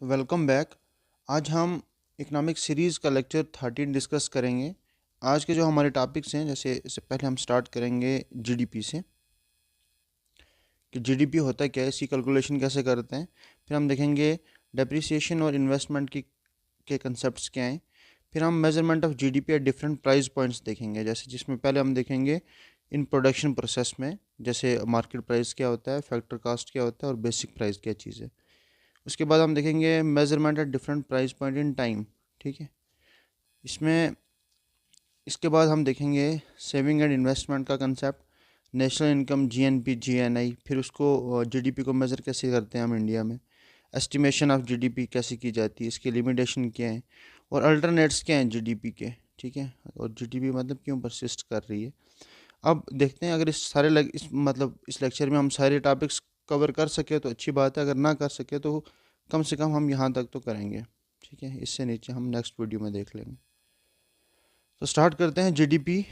Welcome back. आज हम economic series का लेक्चर 13 डिस्कस करेंगे। आज के जो हमारे टॉपिक्स हैं, जैसे इससे पहले हम स्टार्ट करेंगे जीडीपी से कि जीडीपी होता है क्या है, इसकी कैलकुलेशन कैसे करते हैं। फिर हम देखेंगे डेप्रिसिएशन और इन्वेस्टमेंट की के कंसेप्ट्स क्या हैं। फिर हम measurement of GDP at different price points देखेंगे, जैसे जिसमें पहले हम देखेंगे इन प्रोडक्शन प्रोसेस में, जैसे मार्केट प्राइस क्या होता है, फैक्टर कास्ट क्या होता है और बेसिक प्राइस क्या चीज़ है। उसके बाद हम देखेंगे measurement at different price point in time. ठीक है, इसमें इसके बाद हम देखेंगे सेविंग एंड इन्वेस्टमेंट का concept, national income GNP GNI, फिर उसको जीडीपी को मेज़र कैसे करते हैं हम इंडिया में, एस्टिमेशन ऑफ जीडीपी कैसे की जाती है, इसकी लिमिटेशन क्या है और अल्टरनेट्स क्या हैं जीडीपी के। ठीक है, और जीडीपी मतलब क्यों परसिस्ट कर रही है। अब देखते हैं, अगर इस सारे इस लेक्चर में हम सारे टॉपिक्स कवर कर सके तो अच्छी बात है, अगर ना कर सके तो कम से कम हम यहाँ तक तो करेंगे। ठीक है, इससे नीचे हम नेक्स्ट वीडियो में देख लेंगे। तो स्टार्ट करते हैं। जीडीपी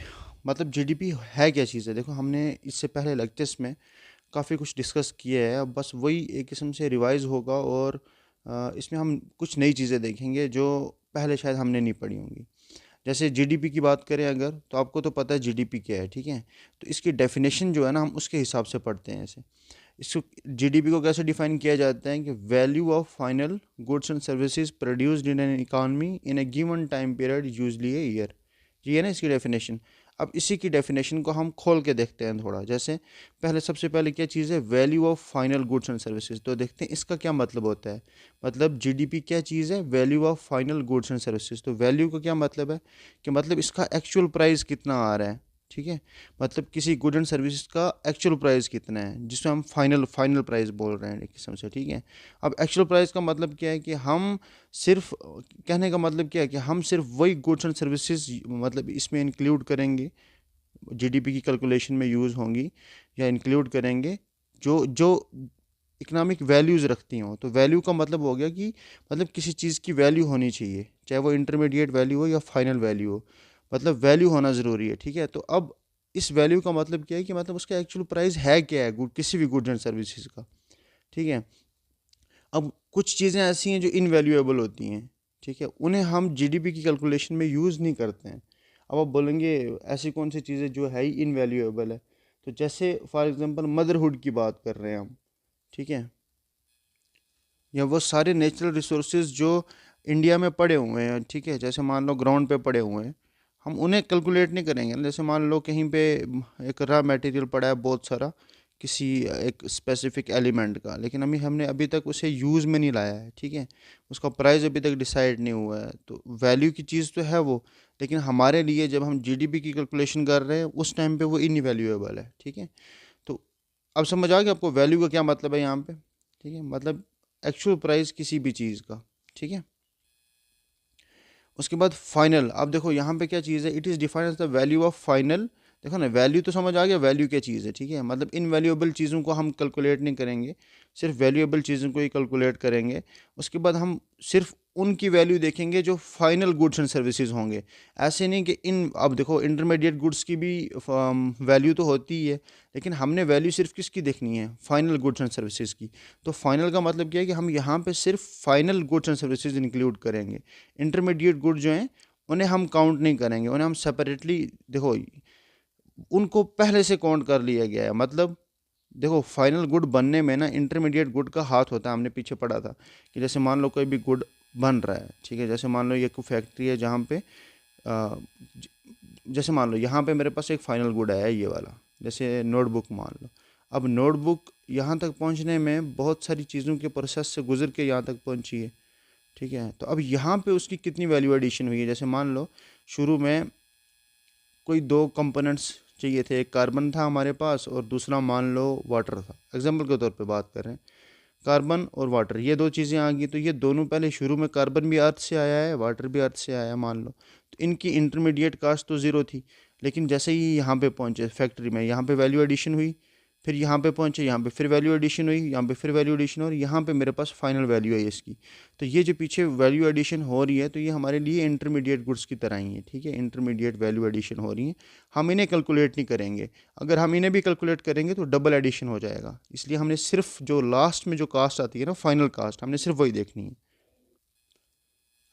मतलब जीडीपी है क्या चीज़ है। देखो, हमने इससे पहले लेक्चर्स में काफ़ी कुछ डिस्कस किया है, अब बस वही एक किस्म से रिवाइज होगा और इसमें हम कुछ नई चीज़ें देखेंगे जो पहले शायद हमने नहीं पढ़ी होंगी। जैसे जीडीपी की बात करें अगर, तो आपको तो पता है जीडीपी क्या है। ठीक है, तो इसकी डेफिनेशन जो है ना, हम उसके हिसाब से पढ़ते हैं। ऐसे इसको जीडीपी को कैसे डिफाइन किया जाता है कि value of final goods and services produced in N economy in a given time period usually a year. ये है ना इसकी डेफिनेशन। अब इसी की डेफिनेशन को हम खोल के देखते हैं थोड़ा। जैसे पहले सबसे पहले क्या चीज़ है, value of final goods and services. तो देखते हैं इसका क्या मतलब होता है। मतलब जीडीपी क्या चीज़ है, value of final goods and services. तो वैल्यू का क्या मतलब है कि मतलब इसका एक्चुअल प्राइस कितना आ रहा है। ठीक है, मतलब किसी गुड एंड सर्विस का एक्चुअल प्राइस कितना है, जिसमें हम फाइनल फाइनल प्राइस बोल रहे हैं एक किस्म से। ठीक है, अब एक्चुअल प्राइस का मतलब क्या है कि हम सिर्फ, कहने का मतलब क्या है कि हम सिर्फ वही गुड्स एंड सर्विसेज मतलब इसमें इंक्लूड करेंगे, जीडीपी की कैलकुलेशन में यूज़ होंगी या इंक्लूड करेंगे जो जो इकोनॉमिक वैल्यूज़ रखती हों। तो वैल्यू का मतलब हो गया कि मतलब किसी चीज़ की वैल्यू होनी चाहिए, चाहे वो इंटरमीडिएट वैल्यू हो या फाइनल वैल्यू हो, मतलब वैल्यू होना ज़रूरी है। ठीक है, तो अब इस वैल्यू का मतलब क्या है कि मतलब उसका एक्चुअल प्राइस है क्या है गुड किसी भी गुड्स एंड सर्विसेज का। ठीक है, अब कुछ चीज़ें ऐसी हैं जो इनवैल्यूएबल होती हैं। ठीक है, उन्हें हम जीडीपी की कैलकुलेशन में यूज़ नहीं करते हैं। अब आप बोलेंगे ऐसी कौन सी चीज़ें जो है ही इनवैल्यूएबल है। तो जैसे फॉर एग्जांपल मदरहुड की बात कर रहे हैं हम। ठीक है, या वो सारे नेचुरल रिसोर्सेज जो इंडिया में पड़े हुए हैं। ठीक है, जैसे मान लो ग्राउंड पे पड़े हुए हैं, हम उन्हें कैलकुलेट नहीं करेंगे ना। जैसे मान लो कहीं पे एक रॉ मटेरियल पड़ा है बहुत सारा, किसी एक स्पेसिफिक एलिमेंट का, लेकिन हमने अभी तक उसे यूज़ में नहीं लाया है। ठीक है, उसका प्राइस अभी तक डिसाइड नहीं हुआ है, तो वैल्यू की चीज़ तो है वो, लेकिन हमारे लिए जब हम जीडीपी की कैलकुलेशन कर रहे हैं उस टाइम पे वो इनवैल्यूएबल है। ठीक है, तो अब समझ आ गया आपको वैल्यू का क्या मतलब है यहाँ पे। ठीक है, मतलब एक्चुअल प्राइस किसी भी चीज़ का। ठीक है, उसके बाद फाइनल। अब देखो यहाँ पे क्या चीज़ है, it is defined as the value of final. देखो ना, वैल्यू तो समझ आ गया, वैल्यू क्या चीज़ है। ठीक है, मतलब इनवैल्यूएबल चीज़ों को हम कैलकुलेट नहीं करेंगे, सिर्फ वैल्यूएबल चीज़ों को ही कैलकुलेट करेंगे। उसके बाद हम सिर्फ उनकी वैल्यू देखेंगे जो फाइनल गुड्स एंड सर्विसेज होंगे। ऐसे नहीं कि इन, अब देखो इंटरमीडिएट गुड्स की भी वैल्यू तो होती ही है, लेकिन हमने वैल्यू सिर्फ किसकी देखनी है, फाइनल गुड्स एंड सर्विसेज की। तो फाइनल का मतलब क्या है कि हम यहाँ पे सिर्फ final goods and services include करेंगे। इंटरमीडिएट गुड जो हैं उन्हें हम काउंट नहीं करेंगे, उन्हें हम सेपरेटली, देखो उनको पहले से काउंट कर लिया गया है। मतलब देखो, फाइनल गुड बनने में ना इंटरमीडिएट गुड का हाथ होता है। हमने पीछे पढ़ा था कि जैसे मान लो कोई भी गुड बन रहा है। ठीक है, जैसे मान लो ये कोई फैक्ट्री है जहाँ पे ज- जैसे मान लो यहाँ पे मेरे पास एक फाइनल गुड आया है, ये वाला, जैसे नोटबुक मान लो। अब नोटबुक यहाँ तक पहुँचने में बहुत सारी चीज़ों के प्रोसेस से गुजर के यहाँ तक पहुँची है। ठीक है, तो अब यहाँ पे उसकी कितनी वैल्यू एडिशन हुई है। जैसे मान लो शुरू में कोई दो कंपोनेंट्स चाहिए थे, एक कार्बन था हमारे पास और दूसरा मान लो वाटर था, एग्जाम्पल के तौर पे बात कर रहे हैं। कार्बन और वाटर, ये दो चीज़ें आ गई, तो ये दोनों पहले शुरू में कार्बन भी अर्थ से आया है, वाटर भी अर्थ से आया है मान लो, तो इनकी इंटरमीडिएट कास्ट तो ज़ीरो थी। लेकिन जैसे ही यहाँ पे पहुँचे फैक्ट्री में, यहाँ पे वैल्यू एडिशन हुई, फिर यहाँ पे पहुँचे, यहाँ पे फिर वैल्यू एडिशन हुई, यहाँ पे फिर वैल्यू एडिशन और यहाँ पे मेरे पास फाइनल वैल्यू है इसकी। तो ये जो पीछे वैल्यू एडिशन हो रही है, तो ये हमारे लिए इंटरमीडिएट गुड्स की तरह ही है। ठीक है, इंटरमीडिएट वैल्यू एडिशन हो रही है, हम इन्हें कैलकुलेट नहीं करेंगे। अगर हम इन्हें भी कैलकुलेट करेंगे तो डबल एडिशन हो जाएगा, इसलिए हमने सिर्फ जो लास्ट में जो कास्ट आती है ना, फाइनल कास्ट, हमने सिर्फ वही देखनी है।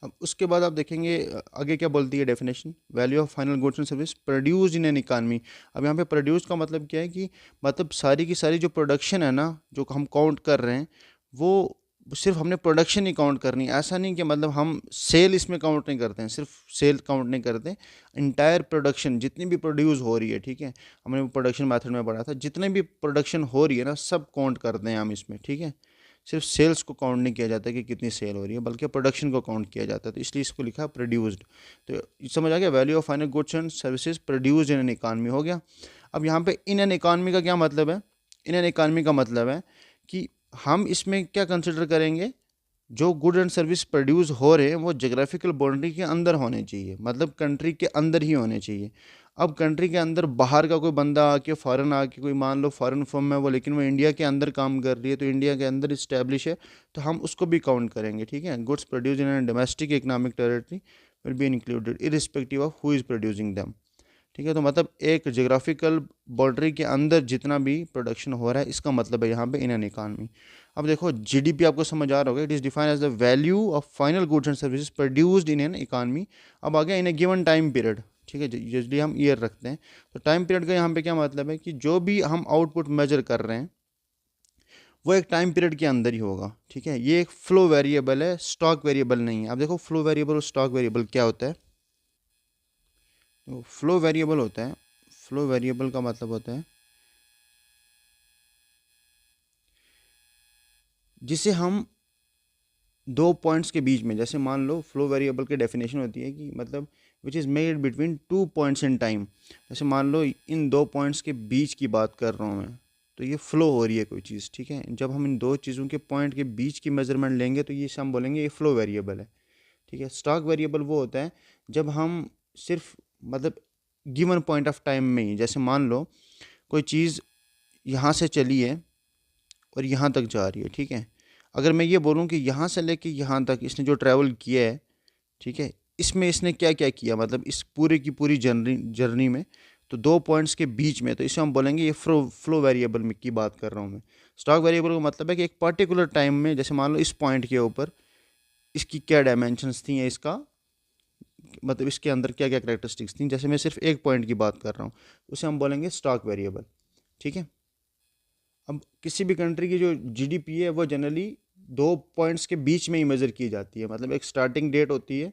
अब उसके बाद आप देखेंगे आगे क्या बोलती है definition, value of final goods and service produced in an economy. अब यहाँ पे प्रोड्यूस का मतलब क्या है कि मतलब सारी की सारी जो प्रोडक्शन है ना, जो हम काउंट कर रहे हैं, वो सिर्फ हमने प्रोडक्शन ही काउंट करनी है। ऐसा नहीं कि मतलब हम सेल इसमें काउंट नहीं करते हैं, सिर्फ सेल काउंट नहीं करते, इंटायर प्रोडक्शन जितनी भी प्रोड्यूस हो रही है, ठीक है, हमने प्रोडक्शन मेथड में पढ़ा था, जितने भी प्रोडक्शन हो रही है ना सब काउंट करते हैं हम इसमें, ठीक है। सिर्फ सेल्स को काउंट नहीं किया जाता कि कितनी सेल हो रही है, बल्कि प्रोडक्शन को काउंट किया जाता है, तो इसलिए इसको लिखा प्रोड्यूस्ड। तो समझ आ गया, value of final goods and services produced in an economy हो गया। अब यहाँ पे इन एन इकानमी का क्या मतलब है? इन एन इकानमी का मतलब है कि हम इसमें क्या कंसिडर करेंगे, जो गुड एंड सर्विस प्रोड्यूस हो रहे हैं वो जोग्राफिकल बाउंड्री के अंदर होने चाहिए, मतलब कंट्री के अंदर ही होने चाहिए। अब कंट्री के अंदर बाहर का कोई बंदा आके फॉरेन आके, कोई मान लो फॉरेन फर्म है वो, लेकिन वो इंडिया के अंदर काम कर रही है, तो इंडिया के अंदर इस्टेब्लिश है, तो हम उसको भी काउंट करेंगे, ठीक है। Goods produce in domestic economic territory will be included irrespective of who is producing them, ठीक है। तो मतलब एक जोग्राफिकल बाउंड्री के अंदर जितना भी प्रोडक्शन हो रहा है, इसका मतलब है यहाँ पे इन एन इकानमी। अब देखो जीडीपी आपको समझ आ रहा होगा, it is defined as the value of final goods and services produced in an economy. अब आ गया in a given time period, ठीक है, यूजली हम ईयर रखते हैं, तो टाइम पीरियड का यहाँ पे क्या मतलब है कि जो भी हम आउटपुट मेजर कर रहे हैं वो एक टाइम पीरियड के अंदर ही होगा, ठीक है। ये एक फ्लो वेरिएबल है, स्टॉक वेरिएबल नहीं है। अब देखो फ्लो वेरिएबल और स्टॉक वेरिएबल क्या होता है। तो फ्लो वेरिएबल होता है, फ्लो वेरिएबल का मतलब होता है जिसे हम दो पॉइंट्स के बीच में, जैसे मान लो फ्लो वेरिएबल की डेफिनेशन होती है कि मतलब which is made between two points in time. जैसे मान लो इन दो पॉइंट्स के बीच की बात कर रहा हूँ मैं, तो ये फ्लो हो रही है कोई चीज़, ठीक है। जब हम इन दो चीज़ों के पॉइंट के बीच की मेजरमेंट लेंगे तो ये हम बोलेंगे ये फ्लो वेरिएबल है, ठीक है। स्टॉक वेरिएबल वो होता है जब हम सिर्फ मतलब गिवन पॉइंट ऑफ टाइम में ही, जैसे मान लो कोई चीज़ यहाँ से चली है और यहाँ तक जा रही है, ठीक है। अगर मैं ये बोलूँ कि यहाँ से लेके यहाँ तक इसने जो ट्रैवल किया है, ठीक है, इसमें इसने क्या क्या किया, मतलब इस पूरे की पूरी जर्नी में, तो दो पॉइंट्स के बीच में, तो इसे हम बोलेंगे ये फ्लो वेरिएबल में की बात कर रहा हूँ मैं। स्टॉक वेरिएबल का मतलब है कि एक पर्टिकुलर टाइम में, जैसे मान लो इस पॉइंट के ऊपर इसकी क्या डायमेंशंस थी, या इसका मतलब इसके अंदर क्या क्या करेक्टरिस्टिक्स थी, जैसे मैं सिर्फ एक पॉइंट की बात कर रहा हूँ, उसे हम बोलेंगे स्टॉक वेरिएबल, ठीक है। अब किसी भी कंट्री की जो जीडीपी है वो जनरली दो पॉइंट्स के बीच में ही मेज़र की जाती है, मतलब एक स्टार्टिंग डेट होती है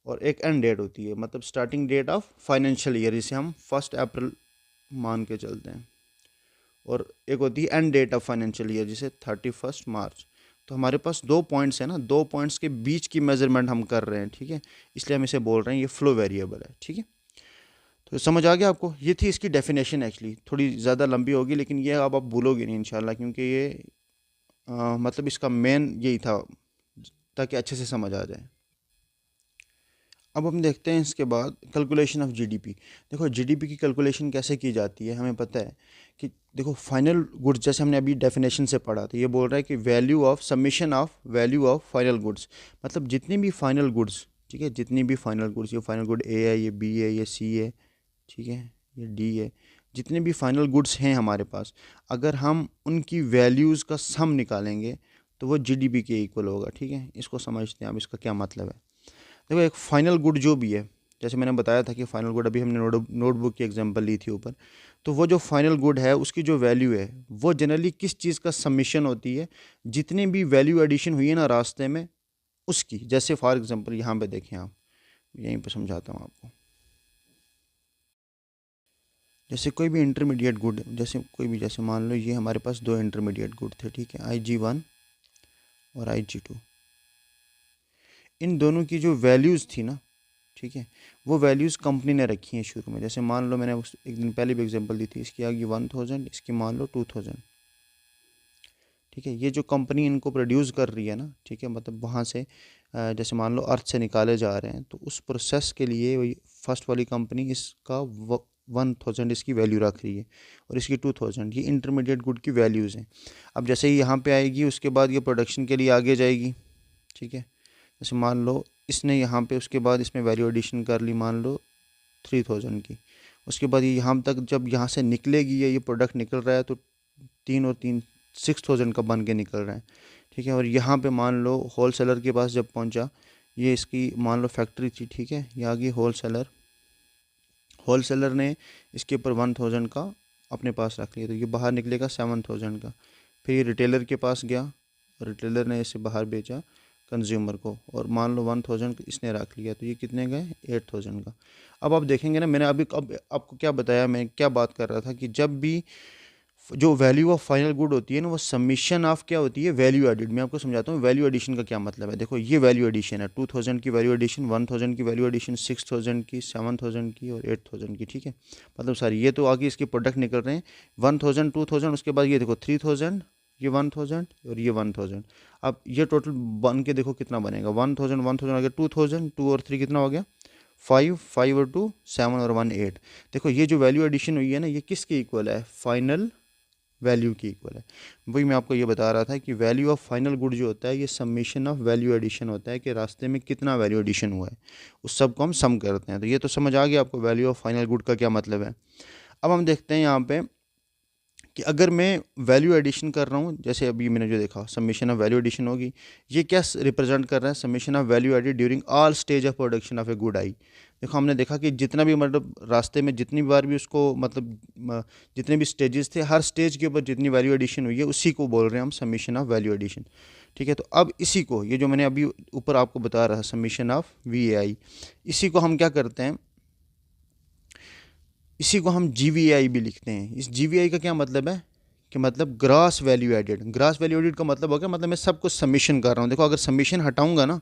और एक एंड डेट होती है, मतलब starting date of financial year, जिसे हम 1 अप्रैल मान के चलते हैं, और एक होती है end date of financial year जिसे 31 मार्च। तो हमारे पास दो पॉइंट्स हैं ना, दो पॉइंट्स के बीच की मेजरमेंट हम कर रहे हैं, ठीक है, इसलिए हम इसे बोल रहे हैं ये फ्लो वेरिएबल है, ठीक है। तो समझ आ गया आपको, ये थी इसकी डेफिनेशन। एक्चुअली थोड़ी ज़्यादा लंबी होगी, लेकिन ये अब आप भूलोगे नहीं इंशाल्लाह, क्योंकि ये मतलब इसका मेन यही था, ताकि अच्छे से समझ आ जाए। अब हम देखते हैं इसके बाद कैलकुलेशन ऑफ जीडीपी। देखो जीडीपी की कैलकुलेशन कैसे की जाती है, हमें पता है कि देखो फाइनल गुड्स, जैसे हमने अभी डेफिनेशन से पढ़ा, तो ये बोल रहा है कि value of summation of value of final goods, मतलब जितनी भी फाइनल गुड्स, ठीक है, जितनी भी फाइनल गुड्स, ये फाइनल गुड ए है, ये बी है, ये सी है, ठीक है, ये डी है, जितने भी फाइनल गुड्स हैं हमारे पास, अगर हम उनकी वैल्यूज़ का सम निकालेंगे तो वो जीडीपी के इक्वल होगा, ठीक है। इसको समझते हैं अब इसका क्या मतलब है। देखो एक फाइनल गुड जो भी है, जैसे मैंने बताया था कि फाइनल गुड, अभी हमने नोटबुक की एग्जांपल ली थी ऊपर, तो वो जो फाइनल गुड है उसकी जो वैल्यू है वो जनरली किस चीज़ का समीशन होती है, जितनी भी वैल्यू एडिशन हुई है ना रास्ते में उसकी। जैसे फॉर एग्जांपल यहाँ पे देखें आप, यहीं पे समझाता हूँ आपको। जैसे कोई भी इंटरमीडिएट गुड, जैसे कोई भी, जैसे मान लो ये हमारे पास दो इंटरमीडिएट गुड थे, ठीक है, IG1 और IG2। इन दोनों की जो वैल्यूज़ थी ना, ठीक है, वो वैल्यूज़ कंपनी ने रखी हैं शुरू में। जैसे मान लो मैंने एक दिन पहले भी एग्जांपल दी थी, इसकी आगे 1000, इसकी मान लो 2000, ठीक है। ये जो कंपनी इनको प्रोड्यूस कर रही है ना, ठीक है, मतलब वहाँ से जैसे मान लो अर्थ से निकाले जा रहे हैं, तो उस प्रोसेस के लिए वही फर्स्ट वाली कंपनी इसका 1000 इसकी वैल्यू रख रही है, और इसकी 2000, ये इंटरमीडिएट गुड की वैल्यूज़ हैं। अब जैसे ही यहाँ पे आएगी उसके बाद ये प्रोडक्शन के लिए आगे जाएगी, ठीक है। जैसे मान लो इसने यहाँ पे उसके बाद इसमें वैल्यू एडिशन कर ली, मान लो 3000 की, उसके बाद ये यहाँ तक जब यहाँ से निकलेगी, ये प्रोडक्ट निकल रहा है, तो 3 और 3 6000 का बन के निकल रहा है, ठीक है। और यहाँ पे मान लो होल सेलर के पास जब पहुँचा, ये इसकी मान लो फैक्ट्री थी, ठीक है। ये आ गई होल सेलर ने इसके ऊपर 1000 का अपने पास रख लिया, तो ये बाहर निकलेगा 7000 का। फिर ये रिटेलर के पास गया, रिटेलर ने इसे बाहर बेचा कंज्यूमर को, और मान लो 1000 इसने रख लिया, तो ये कितने गए 8000 का। अब आप देखेंगे ना, मैंने अभी अब आपको क्या बताया, मैं क्या बात कर रहा था कि जब भी जो वैल्यू ऑफ फाइनल गुड होती है ना, वो सबमिशन ऑफ क्या होती है, वैल्यू एडिड। मैं आपको समझाता हूँ वैल्यू एडिशन का क्या मतलब है। देखो ये वैल्यू एडिशन है, 2000 की वैल्यू एडिशन, 1000 की वैल्यू एडिशन, 6000 की, 7000 की और 8000 की, ठीक है। मतलब सारी ये तो आगे इसके प्रोडक्ट निकल रहे हैं 1000 2000, उसके बाद ये देखो 3000, ये 1000 और ये 1000। अब ये टोटल बन के देखो कितना बनेगा, 1000 1000 आ गया, 2000, 2 और 3 कितना हो गया 5, 5 और 2 7 और 1 8। देखो ये जो वैल्यू एडिशन हुई है ना, ये किसके इक्वल है, फाइनल वैल्यू की इक्वल है। वही मैं आपको ये बता रहा था कि वैल्यू ऑफ फाइनल गुड जो होता है, ये समीशन ऑफ वैल्यू एडिशन होता है, कि रास्ते में कितना वैल्यू एडिशन हुआ है उस सब को हम सम करते हैं। तो ये तो समझ आ गया आपको वैल्यू ऑफ फाइनल गुड का क्या मतलब है। अब हम देखते हैं यहाँ पे कि अगर मैं वैल्यू एडिशन कर रहा हूँ, जैसे अभी मैंने जो देखा समीशन ऑफ वैल्यू एडिशन होगी, ये क्या रिप्रेजेंट कर रहा है, summation of value added during all stage of production of a good I. देखो हमने देखा कि जितना भी मतलब रास्ते में जितनी बार भी उसको मतलब जितने भी स्टेजेस थे, हर स्टेज के ऊपर जितनी वैल्यू एडिशन हुई है उसी को बोल रहे हैं हम समीशन ऑफ वैल्यू एडिशन, ठीक है। तो अब इसी को, ये जो मैंने अभी ऊपर आपको बता रहा समीशन ऑफ VAI, इसी को हम क्या करते हैं, इसी को हम GVAI भी लिखते हैं। इस GVAI का क्या मतलब है कि मतलब gross value added. Gross value added का मतलब हो गया, मतलब मैं सब कुछ सबमिशन कर रहा हूँ। देखो अगर सबमिशन हटाऊंगा ना,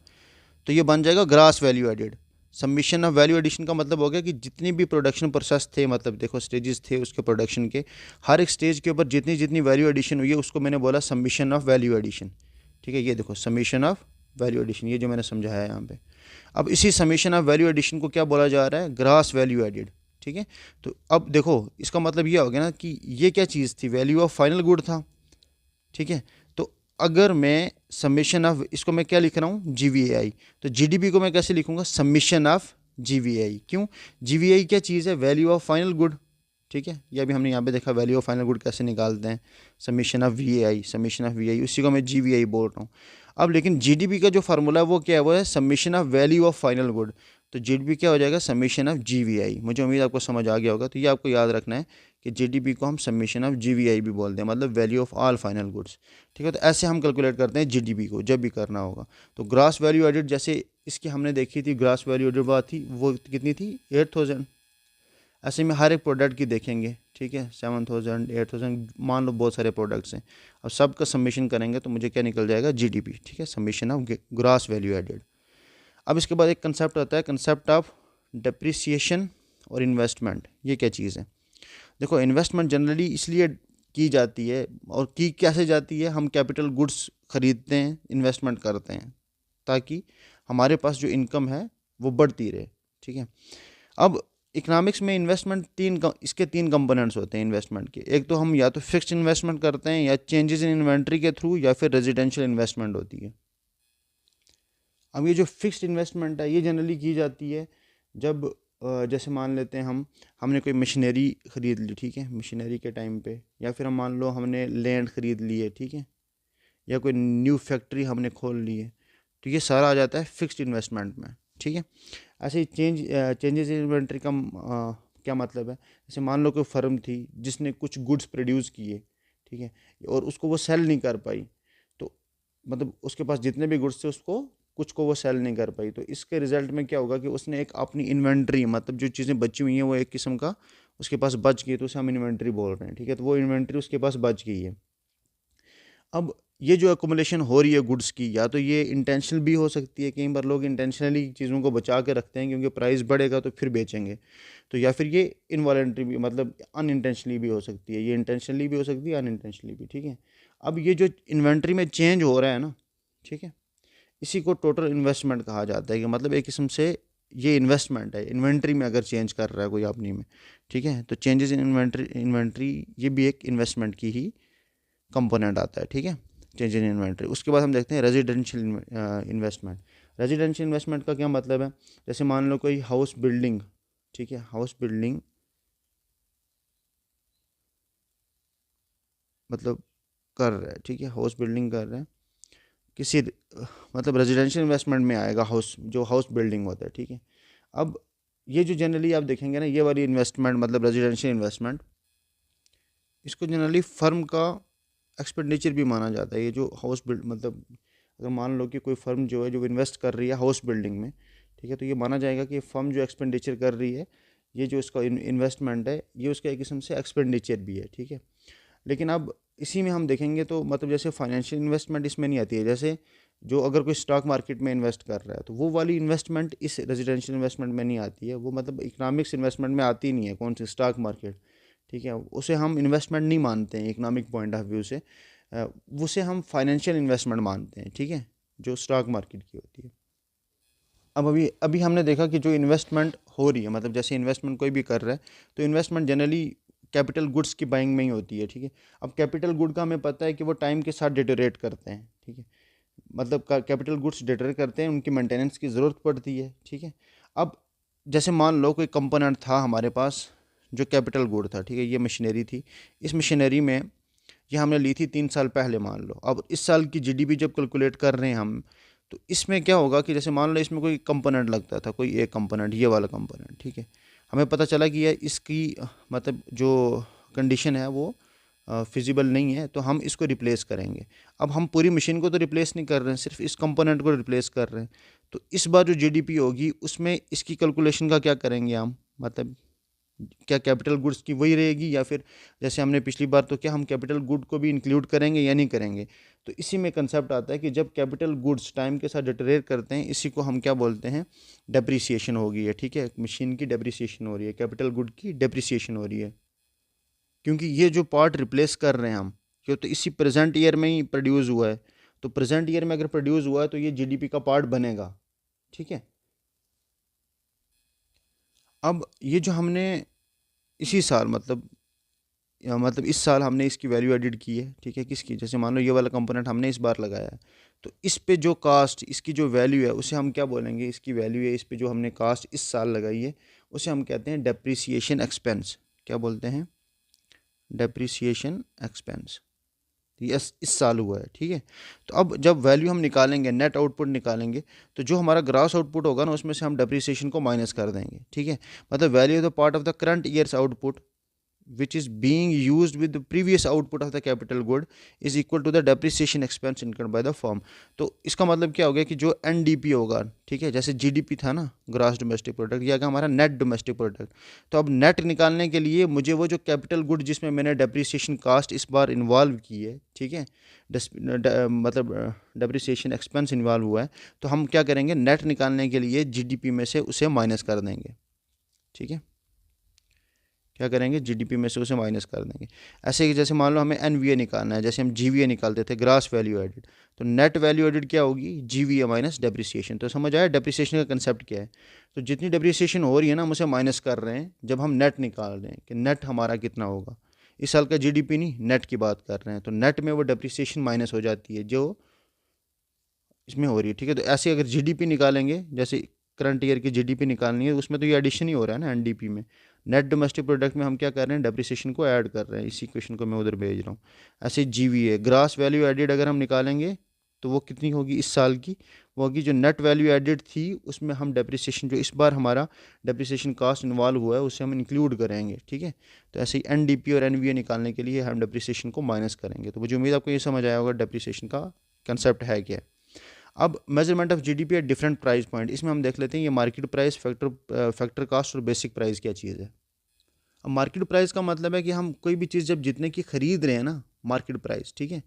तो ये बन जाएगा gross value added. Summation of value addition का मतलब हो गया कि जितनी भी प्रोडक्शन प्रोसेस थे, मतलब देखो स्टेजेस थे उसके प्रोडक्शन के, हर एक स्टेज के ऊपर जितनी जितनी वैल्यू एडिशन हुई है उसको मैंने बोला सबमिशन ऑफ वैल्यू एडिशन, ठीक है। ये देखो सबमिशन ऑफ वैल्यू एडिशन, ये जो मैंने समझाया है यहाँ पे। अब इसी समीशन ऑफ वैल्यू एडिशन को क्या बोला जा रहा है, ग्रास वैल्यू एडिड, ठीक है। तो अब देखो इसका मतलब ये हो गया ना कि ये क्या चीज़ थी, वैल्यू ऑफ फाइनल गुड था, ठीक है। तो अगर मैं समीशन ऑफ, इसको मैं क्या लिख रहा हूँ GVAI, तो GDP को मैं कैसे लिखूंगा, समीशन ऑफ GVAI। क्यों, GVAI क्या चीज़ है, वैल्यू ऑफ फाइनल गुड, ठीक है। ये अभी हमने यहाँ पे देखा वैल्यू ऑफ फाइनल गुड कैसे निकालते हैं, summation of VAI, summation of VAI, उसी को मैं GVAI बोल रहा हूँ। अब लेकिन GDP का जो फार्मूला है वो क्या है, वो है summation of value of final good. तो GDP क्या हो जाएगा, समीशन ऑफ GVAI। मुझे उम्मीद आपको समझ आ गया होगा। तो ये आपको याद रखना है कि GDP को हम समीशन ऑफ GVAI भी बोलते हैं, मतलब value of all final goods, ठीक है। तो ऐसे हम कैलकुलेट करते हैं GDP को जब भी करना होगा। तो ग्रास वैल्यू एडिड, जैसे इसकी हमने देखी थी ग्रास वैल्यू एडिड बात थी, वो कितनी थी 8000। ऐसे में हर एक प्रोडक्ट की देखेंगे, ठीक है, 7000 8000, मान लो बहुत सारे प्रोडक्ट्स हैं। अब सब का सबमिशन करेंगे तो मुझे क्या निकल जाएगा, GDP, ठीक है, summation of gross value added. अब इसके बाद एक कंसेप्ट आता है, कंसेप्ट ऑफ डिप्रिसिएशन और इन्वेस्टमेंट। ये क्या चीज़ है, देखो इन्वेस्टमेंट जनरली इसलिए की जाती है, और की कैसे जाती है, हम कैपिटल गुड्स खरीदते हैं, इन्वेस्टमेंट करते हैं, ताकि हमारे पास जो इनकम है वो बढ़ती रहे, ठीक है। अब इकोनॉमिक्स में इन्वेस्टमेंट इसके तीन कंपोनेंट्स होते हैं इन्वेस्टमेंट के। एक तो हम या तो फिक्स्ड इन्वेस्टमेंट करते हैं, या चेंजेस इन इन्वेंट्री के थ्रू, या फिर रेजिडेंशियल इन्वेस्टमेंट होती है। अब ये जो फिक्स्ड इन्वेस्टमेंट है ये जनरली की जाती है जब जैसे मान लेते हैं हमने कोई मशीनरी ख़रीद ली, ठीक है, मशीनरी के टाइम पे, या फिर हम मान लो हमने लैंड ख़रीद ली है, ठीक है, या कोई न्यू फैक्ट्री हमने खोल ली है, तो ये सारा आ जाता है फिक्स्ड इन्वेस्टमेंट में, ठीक है। ऐसे ही चेंजेस इन इन्वेंट्री का क्या मतलब है, जैसे मान लो कोई फर्म थी जिसने कुछ गुड्स प्रोड्यूस किए, ठीक है, और उसको वो सेल नहीं कर पाई, तो मतलब उसके पास जितने भी गुड्स थे उसको कुछ को वो सेल नहीं कर पाई, तो इसके रिजल्ट में क्या होगा कि उसने एक अपनी इन्वेंट्री, मतलब जो चीज़ें बची हुई हैं वो एक किस्म का उसके पास बच गई, तो उसे हम इन्वेंट्री बोल रहे हैं, ठीक है। तो वो इन्वेंट्री उसके पास बच गई है। अब ये जो एकोमोलेशन हो रही है गुड्स की, या तो ये इंटेंशनल भी हो सकती है, कई बार लोग इंटेंशनली चीज़ों को बचा के रखते हैं क्योंकि प्राइस बढ़ेगा तो फिर बेचेंगे, तो या फिर ये इनवॉलेंट्री भी, मतलब अनइंटेंशनली भी हो सकती है, ये इंटेंशनली भी हो सकती है अनइंटेंशनली भी, ठीक है। अब ये जो इन्वेंट्री में चेंज हो रहा है ना, ठीक है, इसी को टोटल इन्वेस्टमेंट कहा जाता है, कि मतलब एक किस्म से ये इन्वेस्टमेंट है, इन्वेंट्री में अगर चेंज कर रहा है कोई अपनी में, ठीक है, तो चेंजेस इन इन्वेंट्री ये भी एक इन्वेस्टमेंट की ही कंपोनेंट आता है, ठीक है, चेंज इन इन्वेंट्री। उसके बाद हम देखते हैं रेजिडेंशियल इन्वेस्टमेंट। रेजिडेंशियल इन्वेस्टमेंट का क्या मतलब है, जैसे मान लो कोई हाउस बिल्डिंग, ठीक है, हाउस बिल्डिंग मतलब कर रहा है, ठीक है, हाउस बिल्डिंग कर रहा है, किसी मतलब रेजिडेंशियल इन्वेस्टमेंट में आएगा, जो हाउस बिल्डिंग होता है, ठीक है। अब ये जो जनरली आप देखेंगे ना, ये वाली इन्वेस्टमेंट मतलब रेजिडेंशियल इन्वेस्टमेंट, इसको जनरली फर्म का एक्सपेंडिचर भी माना जाता है। ये जो हाउस बिल्ड मतलब अगर मान लो कि कोई फर्म जो है जो इन्वेस्ट कर रही है हाउस बिल्डिंग में, ठीक है, तो ये माना जाएगा कि फर्म जो एक्सपेंडिचर कर रही है, ये जो इसका इन्वेस्टमेंट है, ये उसका एक किस्म से एक्सपेंडिचर भी है, ठीक है। लेकिन अब इसी में हम देखेंगे तो मतलब जैसे फाइनेंशियल इन्वेस्टमेंट इसमें नहीं आती है। जैसे जो अगर कोई स्टॉक मार्केट में इन्वेस्ट कर रहा है तो वो वाली इन्वेस्टमेंट इस रेजिडेंशियल इन्वेस्टमेंट में नहीं आती है। वो मतलब इकोनॉमिक्स इन्वेस्टमेंट में आती नहीं है, कौन सी स्टॉक मार्केट, ठीक है, उसे हम इन्वेस्टमेंट नहीं मानते हैं इकोनॉमिक पॉइंट ऑफ व्यू से। उसे हम फाइनेंशियल इन्वेस्टमेंट मानते हैं, ठीक है, जो स्टॉक मार्केट की होती है। अब अभी अभी हमने देखा कि जो इन्वेस्टमेंट हो रही है, मतलब जैसे इन्वेस्टमेंट कोई भी कर रहा है तो इन्वेस्टमेंट जनरली कैपिटल गुड्स की बाइंग में ही होती है, ठीक है। अब कैपिटल गुड का हमें पता है कि वो टाइम के साथ डिटोरेट करते हैं, ठीक है, मतलब कैपिटल गुड्स डिटोरेट करते हैं, उनकी मेंटेनेंस की ज़रूरत पड़ती है, ठीक है। अब जैसे मान लो कोई कंपोनेंट था हमारे पास जो कैपिटल गुड था, ठीक है, ये मशीनरी थी। इस मशीनरी में ये हमने ली थी 3 साल पहले मान लो। अब इस साल की जीडीपी जब कैलकुलेट कर रहे हैं हम, तो इसमें क्या होगा कि जैसे मान लो इसमें कोई कंपोनेंट लगता था, कोई एक कंपोनेंट, ये वाला कंपोनेंट, ठीक है, हमें पता चला कि ये इसकी मतलब जो कंडीशन है वो फिजिबल नहीं है, तो हम इसको रिप्लेस करेंगे। अब हम पूरी मशीन को तो रिप्लेस नहीं कर रहे हैं, सिर्फ इस कंपोनेंट को रिप्लेस कर रहे हैं। तो इस बार जो जीडीपी होगी उसमें इसकी कैलकुलेशन का क्या करेंगे हम, मतलब क्या कैपिटल गुड्स की वही रहेगी या फिर जैसे हमने पिछली बार, तो क्या हम कैपिटल गुड को भी इंक्लूड करेंगे या नहीं करेंगे। तो इसी में कंसेप्ट आता है कि जब कैपिटल गुड्स टाइम के साथ डिटरेट करते हैं, इसी को हम क्या बोलते हैं, डेप्रिसिएशन हो गई है, ठीक है, मशीन की डेप्रिसिएशन हो रही है, कैपिटल गुड की डेप्रिसिएशन हो रही है। क्योंकि ये जो पार्ट रिप्लेस कर रहे हैं हम, क्यों, तो इसी प्रेजेंट ईयर में ही प्रोड्यूस हुआ है, तो प्रेजेंट ईयर में अगर प्रोड्यूस हुआ है तो ये जीडीपी का पार्ट बनेगा, ठीक है। अब ये जो हमने इसी साल मतलब इस साल हमने इसकी वैल्यू एडिड की है, ठीक है, किसकी, जैसे मान लो ये वाला कंपोनेंट हमने इस बार लगाया है, तो इस पे जो कास्ट, इसकी जो वैल्यू है उसे हम क्या बोलेंगे, इसकी वैल्यू है, इस पे जो हमने कास्ट इस साल लगाई है उसे हम कहते हैं डेप्रिसिएशन एक्सपेंस। क्या बोलते हैं, डेप्रिसिएशन एक्सपेंस। ये इस साल हुआ है, ठीक है। तो अब जब वैल्यू हम निकालेंगे, नेट आउटपुट निकालेंगे, तो जो हमारा ग्रॉस आउटपुट होगा ना उसमें से हम डेप्रिसिएशन को माइनस कर देंगे, ठीक है। मतलब value of the part of the current years output which is being used with the previous output of the capital good is equal to the depreciation expense incurred by the firm। तो इसका मतलब क्या हो गया कि जो NDP होगा, ठीक है, जैसे GDP था ना, ग्रॉस डोमेस्टिक प्रोडक्ट, ये आ गया हमारा नेट डोमेस्टिक प्रोडक्ट। तो अब नेट निकालने के लिए मुझे वो जो कैपिटल गुड जिसमें मैंने डेप्रिसिएशन कास्ट इस बार इन्वॉल्व की है, ठीक है, मतलब डेप्रिसिएशन एक्सपेंस इन्वॉल्व हुआ है, तो हम क्या करेंगे, नेट निकालने के लिए GDP में से उसे माइनस कर देंगे, ठीक है, क्या करेंगे, जीडीपी में से उसे माइनस कर देंगे। ऐसे कि जैसे मान लो हमें एनवीए निकालना है, जैसे हम जीवीए निकालते थे, ग्रॉस वैल्यू एडिड, तो नेट वैल्यू एडिड क्या होगी, जीवीए माइनस डेप्रिसिएशन। तो समझ आया डेप्रिसिएशन का कंसेप्ट क्या है। तो जितनी डेप्रिसिएशन हो रही है ना हम उसे माइनस कर रहे हैं जब हम नेट निकाल रहे हैं कि नेट हमारा कितना होगा। इस साल का जीडीपी नहीं, नेट की बात कर रहे हैं, तो नेट में वो डेप्रिसिएशन माइनस हो जाती है जो इसमें हो रही है, ठीक है। तो ऐसे अगर जीडीपी निकालेंगे, जैसे करंट ईयर की जीडीपी निकालनी है, उसमें तो ये एडिशन ही हो रहा है ना एनडीपी में। नेट डोमेस्टिक प्रोडक्ट में हम क्या कर रहे हैं, डेप्रिसिएशन को ऐड कर रहे हैं। इसी क्वेश्चन को मैं उधर भेज रहा हूँ। ऐसे जीवीए ग्रॉस वैल्यू एडिड अगर हम निकालेंगे तो वो कितनी होगी इस साल की, वो होगी जो नेट वैल्यू एडिड थी उसमें हम डेप्रिसिएशन, जो इस बार हमारा डेप्रिसिएशन कॉस्ट इन्वॉल्व हुआ है उसे हम इंक्लूड करेंगे, ठीक है। तो ऐसे ही एनडीपी और एनवीए निकालने के लिए हम डेप्रिसिएशन को माइनस करेंगे। तो मुझे उम्मीद आपको ये समझ आया होगा डेप्रिसिएशन का कंसेप्ट है क्या। अब measurement of GDP at different price point, इसमें हम देख लेते हैं ये मार्केट प्राइस, फैक्टर कास्ट और बेसिक प्राइस क्या चीज़ है। अब मार्केट प्राइस का मतलब है कि हम कोई भी चीज़ जब जितने की खरीद रहे हैं ना, मार्केट प्राइस, ठीक है,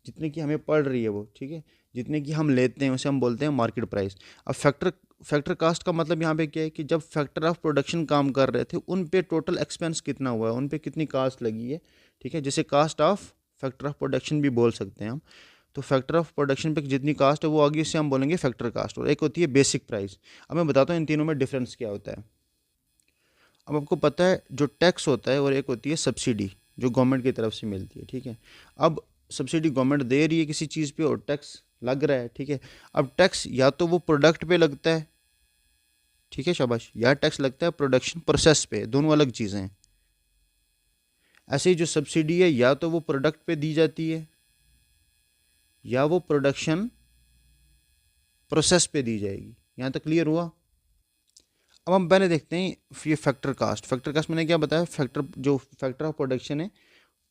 जितने की हमें पड़ रही है वो, ठीक है, जितने की हम लेते हैं उसे हम बोलते हैं मार्केट प्राइस। अब फैक्टर कास्ट का मतलब यहाँ पे क्या है कि जब फैक्टर ऑफ प्रोडक्शन काम कर रहे थे उन पे टोटल एक्सपेंस कितना हुआ है, उन पे कितनी कास्ट लगी है, ठीक है, जिसे cost of factor of production भी बोल सकते हैं हम। तो फैक्टर ऑफ प्रोडक्शन पे जितनी कास्ट है वो आगे इससे हम बोलेंगे फैक्टर कास्ट, और एक होती है बेसिक प्राइस। अब मैं बताता हूँ इन तीनों में डिफरेंस क्या होता है। अब आपको पता है जो टैक्स होता है और एक होती है सब्सिडी जो गवर्नमेंट की तरफ से मिलती है, ठीक है। अब सब्सिडी गवर्नमेंट दे रही है किसी चीज़ पे और टैक्स लग रहा है, ठीक है। अब टैक्स या तो वो प्रोडक्ट पे लगता है, ठीक है, शाबाश, या टैक्स लगता है प्रोडक्शन प्रोसेस पे, दोनों अलग चीज़ें हैं। ऐसे ही जो सब्सिडी है या तो वो प्रोडक्ट पे दी जाती है या वो प्रोडक्शन प्रोसेस पे दी जाएगी। यहाँ तक क्लियर हुआ। अब हम पहले देखते हैं ये फैक्टर कास्ट। फैक्टर कास्ट मैंने क्या बताया, फैक्टर ऑफ प्रोडक्शन है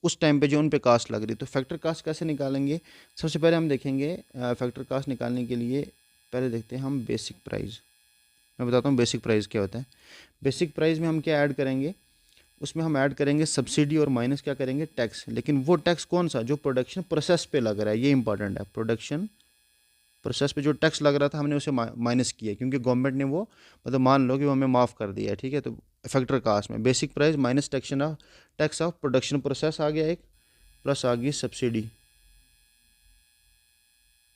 उस टाइम पे जो उन पे कास्ट लग रही है। तो फैक्टर कास्ट कैसे निकालेंगे, सबसे पहले हम देखेंगे फैक्टर कास्ट निकालने के लिए पहले देखते हैं हम बेसिक प्राइस। मैं बताता हूँ बेसिक प्राइस क्या होता है। बेसिक प्राइस में हम क्या ऐड करेंगे, उसमें हम ऐड करेंगे सब्सिडी और माइनस क्या करेंगे, टैक्स। लेकिन वो टैक्स कौन सा, जो प्रोडक्शन प्रोसेस पे लग रहा है, ये इंपॉर्टेंट है। प्रोडक्शन प्रोसेस पे जो टैक्स लग रहा था हमने उसे माइनस किया, क्योंकि गवर्नमेंट ने वो मतलब मान लो कि वो हमें माफ़ कर दिया है, ठीक है। तो फैक्टर कास्ट में basic price minus tax of production process आ गया एक, प्लस आ गई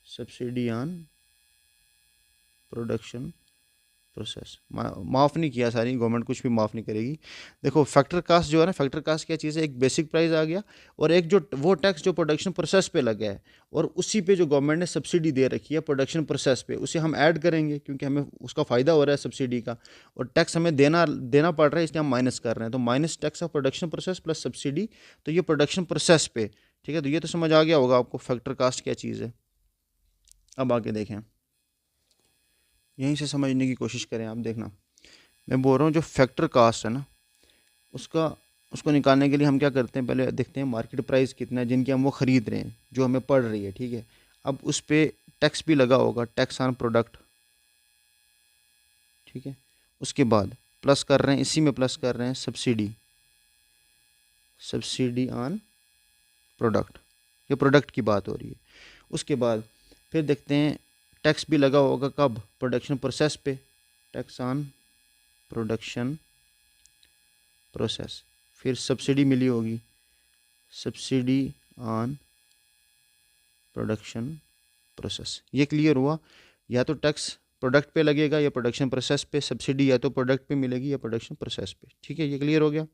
सब्सिडी ऑन प्रोडक्शन प्रोसेस। माफ़ नहीं किया, सारी गवर्नमेंट कुछ भी माफ़ नहीं करेगी। देखो फैक्टर कास्ट जो है ना, फैक्टर कास्ट क्या चीज़ है, एक बेसिक प्राइस आ गया और एक जो वो टैक्स जो प्रोडक्शन प्रोसेस पे लगा है और उसी पे जो गवर्नमेंट ने सब्सिडी दे रखी है प्रोडक्शन प्रोसेस पे, उसे हम ऐड करेंगे क्योंकि हमें उसका फ़ायदा हो रहा है सब्सिडी का, और टैक्स हमें देना पड़ रहा है, इसलिए हम माइनस कर रहे हैं। तो minus tax of production process plus subsidy, तो ये प्रोडक्शन प्रोसेस पे, ठीक है। तो ये तो समझ आ गया होगा आपको फैक्टर कास्ट क्या चीज़ है। अब आगे देखें, यहीं से समझने की कोशिश करें। आप देखना, मैं बोल रहा हूँ जो फैक्टर कास्ट है ना, उसको निकालने के लिए हम क्या करते हैं, पहले देखते हैं मार्केट प्राइस कितना है जिनकी हम वो ख़रीद रहे हैं, जो हमें पड़ रही है, ठीक है। अब उस पर टैक्स भी लगा होगा, टैक्स ऑन प्रोडक्ट, ठीक है। उसके बाद प्लस कर रहे हैं, इसी में प्लस कर रहे हैं सब्सिडी ऑन प्रोडक्ट, ये प्रोडक्ट की बात हो रही है। उसके बाद फिर देखते हैं टैक्स भी लगा होगा कब, प्रोडक्शन प्रोसेस पे, टैक्स ऑन प्रोडक्शन प्रोसेस। फिर सब्सिडी मिली होगी, सब्सिडी ऑन प्रोडक्शन प्रोसेस। ये क्लियर हुआ। या तो टैक्स प्रोडक्ट पे लगेगा या प्रोडक्शन प्रोसेस पे, सब्सिडी या तो प्रोडक्ट पे मिलेगी या प्रोडक्शन प्रोसेस पे, ठीक है। ये क्लियर हो गया।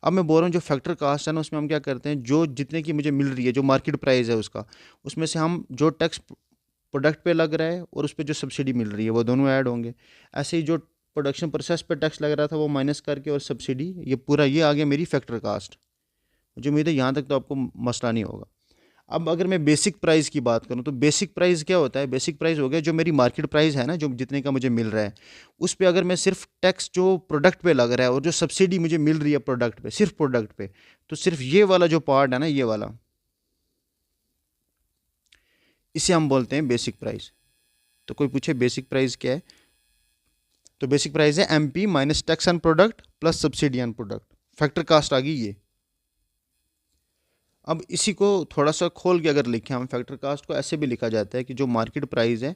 अब मैं बोल रहा हूँ जो फैक्टर कास्ट है ना, उसमें हम क्या करते हैं, जो जितने की मुझे मिल रही है, जो मार्केट प्राइस है उसका, उसमें से हम जो टैक्स प्रोडक्ट पे लग रहा है और उस पर जो सब्सिडी मिल रही है वो दोनों ऐड होंगे। ऐसे ही जो प्रोडक्शन प्रोसेस पे टैक्स लग रहा था वो माइनस करके, और सब्सिडी, ये पूरा ये आ गया मेरी फैक्टर कास्ट। मुझे उम्मीद है यहाँ तक तो आपको मसला नहीं होगा। अब अगर मैं बेसिक प्राइस की बात करूँ तो बेसिक प्राइस क्या होता है, बेसिक प्राइस हो गया जो मेरी मार्केट प्राइस है ना, जो जितने का मुझे मिल रहा है, उस पर अगर मैं सिर्फ टैक्स जो प्रोडक्ट पे लग रहा है और जो सब्सिडी मुझे मिल रही है प्रोडक्ट पे, सिर्फ प्रोडक्ट पे, तो सिर्फ ये वाला जो पार्ट है ना, ये वाला, इसे हम बोलते हैं बेसिक प्राइस। तो कोई पूछे बेसिक प्राइस क्या है, तो बेसिक प्राइस है MP minus tax on product plus subsidy on product. Factor cost आ गई ये। अब इसी को थोड़ा सा खोल के अगर लिखें हम, फैक्टर कास्ट को ऐसे भी लिखा जाता है कि जो मार्केट प्राइस है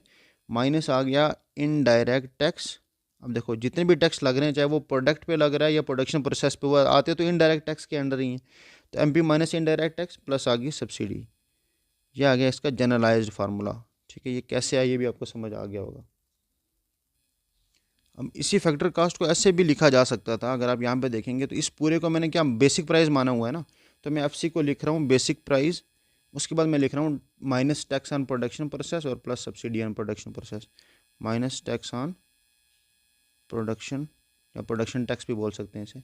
माइनस आ गया इनडायरेक्ट टैक्स। अब देखो जितने भी टैक्स लग रहे हैं, चाहे वो प्रोडक्ट पे लग रहा है या प्रोडक्शन प्रोसेस पे, वो आते तो इनडायरेक्ट टैक्स के अंडर ही हैं। तो MP minus indirect tax plus आ गई सब्सिडी। ये आ गया इसका जनरलाइज्ड फार्मूला, ठीक है। ये कैसे आया ये भी आपको समझ आ गया होगा। अब इसी फैक्टर कास्ट को ऐसे भी लिखा जा सकता था, अगर आप यहाँ पे देखेंगे तो इस पूरे को मैंने क्या बेसिक प्राइस माना हुआ है ना, तो मैं एफसी को लिख रहा हूँ बेसिक प्राइस, उसके बाद मैं लिख रहा हूँ minus tax on production process और plus subsidy on production process. Minus tax on production, या प्रोडक्शन टैक्स भी बोल सकते हैं इसे,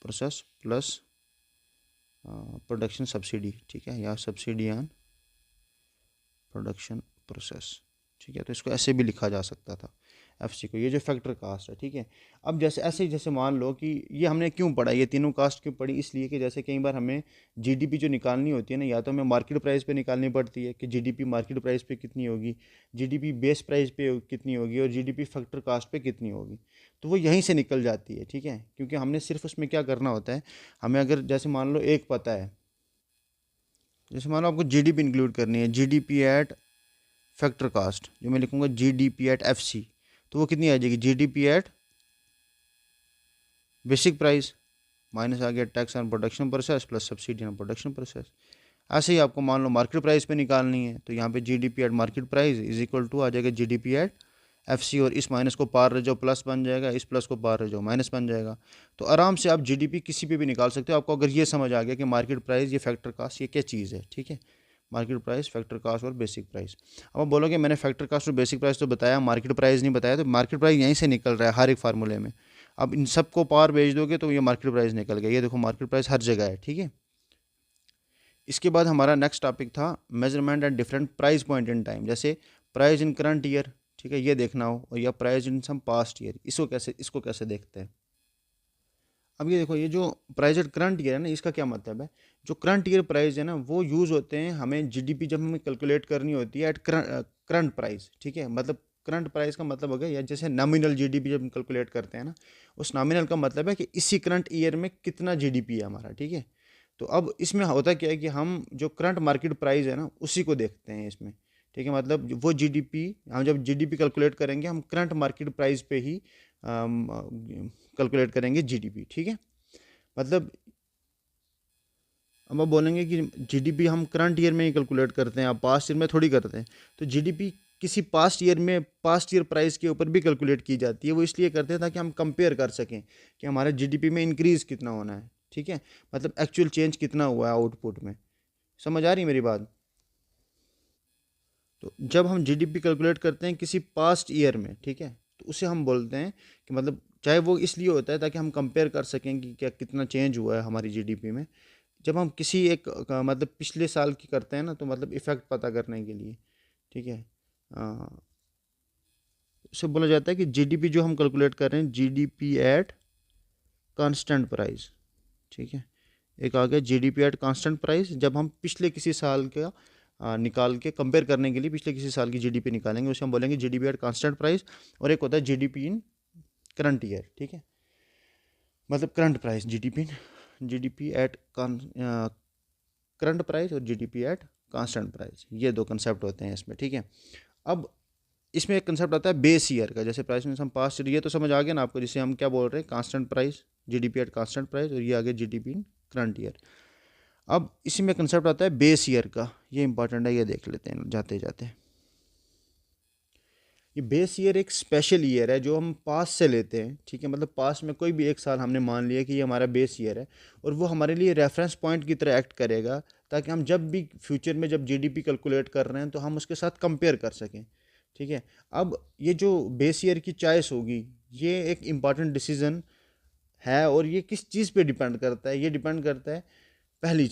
प्रोसेस प्लस प्रोडक्शन सब्सिडी, ठीक है, या सब्सिडी ऑन प्रोडक्शन प्रोसेस, ठीक है। तो इसको ऐसे भी लिखा जा सकता था एफसी को, ये जो फैक्टर कास्ट है, ठीक है। अब जैसे ऐसे ही जैसे मान लो कि ये हमने क्यों पढ़ा, ये तीनों कास्ट क्यों पढ़ी, इसलिए कि जैसे कई बार हमें जीडीपी जो निकालनी होती है ना, या तो हमें मार्केट प्राइस पे निकालनी पड़ती है कि जीडीपी मार्केट प्राइस पे कितनी होगी, जीडीपी बेस प्राइस पे कितनी होगी, और जीडीपी फैक्टर कास्ट पे कितनी होगी। तो वो यहीं से निकल जाती है, ठीक है। क्योंकि हमने सिर्फ उसमें क्या करना होता है, हमें अगर जैसे मान लो एक पता है, जैसे मान लो आपको जीडीपी इंक्लूड करनी है, जीडीपी एट फैक्टर कास्ट, जो मैं लिखूंगा जीडीपी एट एफसी, तो वो कितनी आ जाएगी, GDP at basic price minus आ गया tax on production process plus subsidy on production process. ऐसे ही आपको मान लो मार्केट प्राइस पे निकालनी है, तो यहाँ पे GDP at market price is equal to आ जाएगा जीडीपी एट एफसी, और इस माइनस को पार रह जाओ प्लस बन जाएगा, इस प्लस को पार रह जाओ माइनस बन जाएगा। तो आराम से आप जीडीपी किसी पे भी निकाल सकते हो, आपको अगर ये समझ आ गया कि मार्केट प्राइस ये फैक्टर कास्ट ये क्या चीज़ है, ठीक है। मार्केट प्राइस, फैक्टर कास्ट और बेसिक प्राइस। अब आप बोलोगे मैंने फैक्टर कास्ट और बेसिक प्राइस तो बताया, मार्केट प्राइस नहीं बताया, तो मार्केट प्राइस यहीं से निकल रहा है हर एक फार्मूले में। अब इन सबको पार भेज दोगे तो ये मार्केट प्राइस निकल गया, ये देखो मार्केट प्राइस हर जगह है, ठीक है। इसके बाद हमारा नेक्स्ट टॉपिक था measurement at different price point in time. जैसे प्राइस इन करंट ईयर, ठीक है, ये देखना हो, और या price in some past year, इसको कैसे देखते हैं। अब ये देखो, ये जो प्राइस एट करंट ईयर है ना, इसका क्या मतलब है, जो करंट ईयर प्राइस है ना वो यूज़ होते हैं हमें जीडीपी जब हमें कैलकुलेट करनी होती है एट करंट प्राइस, ठीक है। मतलब करंट प्राइस का मतलब हो गया, या जैसे नॉमिनल जीडीपी जब हम कैलकुलेट करते हैं ना, उस नॉमिनल का मतलब है कि इसी करंट ईयर में कितना जीडीपी है हमारा, ठीक है। तो अब इसमें होता क्या है कि हम जो करंट मार्केट प्राइस है ना उसी को देखते हैं इसमें, ठीक है। मतलब वो जीडीपी, हम जब जीडीपी कैलकुलेट करेंगे हम करंट मार्केट प्राइस पे ही कैलकुलेट करेंगे जीडीपी, ठीक है। मतलब अब आप बोलेंगे कि जीडीपी हम करंट ईयर में ही कैलकुलेट करते हैं, आप पास्ट ईयर में थोड़ी करते हैं। तो जीडीपी किसी पास्ट ईयर में पास्ट ईयर प्राइस के ऊपर भी कैलकुलेट की जाती है, वो इसलिए करते हैं ताकि हम कंपेयर कर सकें कि हमारे जीडीपी में इंक्रीज़ कितना होना है, ठीक है। मतलब एक्चुअल चेंज कितना हुआ है आउटपुट में। समझ आ रही है मेरी बात। तो जब हम जीडीपी कैलकुलेट करते हैं किसी पास्ट ईयर में, ठीक है, तो उसे हम बोलते हैं कि मतलब चाहे वो इसलिए होता है ताकि हम कंपेयर कर सकें कि क्या कितना चेंज हुआ है हमारी जीडीपी में। जब हम किसी एक मतलब पिछले साल की करते हैं ना, तो मतलब इफ़ेक्ट पता करने के लिए, ठीक है, अ, उसे बोला जाता है कि जीडीपी जो हम कैलकुलेट कर रहे हैं जीडीपी एट कांस्टेंट प्राइस, ठीक है। एक आ गया जीडीपी एट कांस्टेंट प्राइस, जब हम पिछले किसी साल का निकाल के कंपेयर करने के लिए पिछले किसी साल की जीडीपी निकालेंगे, उसे हम बोलेंगे जीडीपी एट कांस्टेंट प्राइस। और एक होता है जीडीपी इन करंट ईयर, ठीक है, मतलब current price, GDP at current price और जीडीपी एट कांस्टेंट प्राइस, ये दो कंसेप्ट होते हैं इसमें, ठीक है। अब इसमें एक कंसेप्ट आता है बेस ईयर का, जैसे प्राइस में हम पास्ट ईयर, ये तो समझ आ गया ना आपको, जिसे हम क्या बोल रहे हैं, constant price, GDP at constant price, और ये आ गया जीडीपी इन करंट ईयर। अब इसी में कंसेप्ट आता है बेस ईयर का, ये इंपॉर्टेंट है, ये देख लेते हैं जाते जाते। ये बेस ईयर एक स्पेशल ईयर है जो हम पास से लेते हैं, ठीक है। मतलब पास में कोई भी एक साल हमने मान लिया कि ये हमारा बेस ईयर है, और वो हमारे लिए रेफरेंस पॉइंट की तरह एक्ट करेगा, ताकि हम जब भी फ्यूचर में जब जीडीपी कैलकुलेट कर रहे हैं तो हम उसके साथ कंपेयर कर सकें, ठीक है। अब ये जो बेस ईयर की चॉइस होगी, ये एक इम्पॉर्टेंट डिसीजन है, और ये किस चीज़ पे डिपेंड करता है, ये डिपेंड करता है, पहली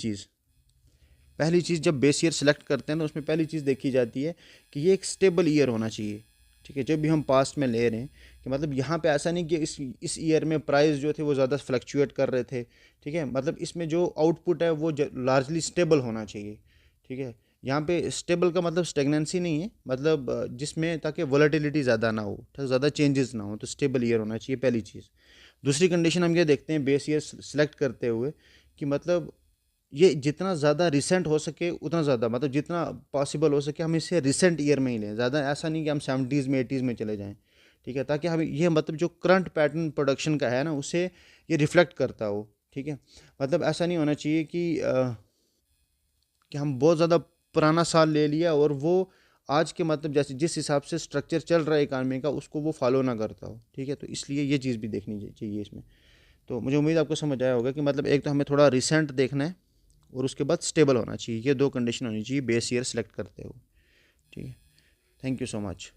चीज़ जब बेस ईयर सेलेक्ट करते हैं तो उसमें पहली चीज़ देखी जाती है कि ये एक स्टेबल ईयर होना चाहिए, ठीक है। जब भी हम पास्ट में ले रहे हैं कि मतलब यहाँ पे ऐसा नहीं कि इस ईयर में प्राइस जो थे वो ज़्यादा फ्लक्चुएट कर रहे थे, ठीक है। मतलब इसमें जो आउटपुट है वो लार्जली स्टेबल होना चाहिए, ठीक है। यहाँ पे स्टेबल का मतलब स्टेगनेंसी नहीं है, मतलब जिसमें ताकि वॉलेटिलिटी ज़्यादा ना हो, ज़्यादा चेंजेस ना हो, तो स्टेबल ईयर होना चाहिए, पहली चीज़। दूसरी कंडीशन हम ये देखते हैं बेस ईयर सेलेक्ट करते हुए कि मतलब ये जितना ज़्यादा रिसेंट हो सके उतना ज़्यादा, मतलब जितना पॉसिबल हो सके हम इसे रिसेंट ईयर में ही लें, ज़्यादा ऐसा नहीं कि हम 70s में 80s में चले जाएं, ठीक है, ताकि हम ये मतलब जो करंट पैटर्न प्रोडक्शन का है ना उसे ये रिफ्लेक्ट करता हो, ठीक है। मतलब ऐसा नहीं होना चाहिए कि हम बहुत ज़्यादा पुराना साल ले लिया और वो आज के मतलब जैसे जिस हिसाब से स्ट्रक्चर चल रहा है इकानमी का उसको वो फॉलो ना करता हो, ठीक है। तो इसलिए ये चीज़ भी देखनी चाहिए इसमें। तो मुझे उम्मीद आपको समझ आया होगा कि मतलब एक तो हमें थोड़ा रिसेंट देखना है, और उसके बाद स्टेबल होना चाहिए, ये दो कंडीशन होनी चाहिए बेस ईयर सेलेक्ट करते हो, ठीक है। Thank you so much.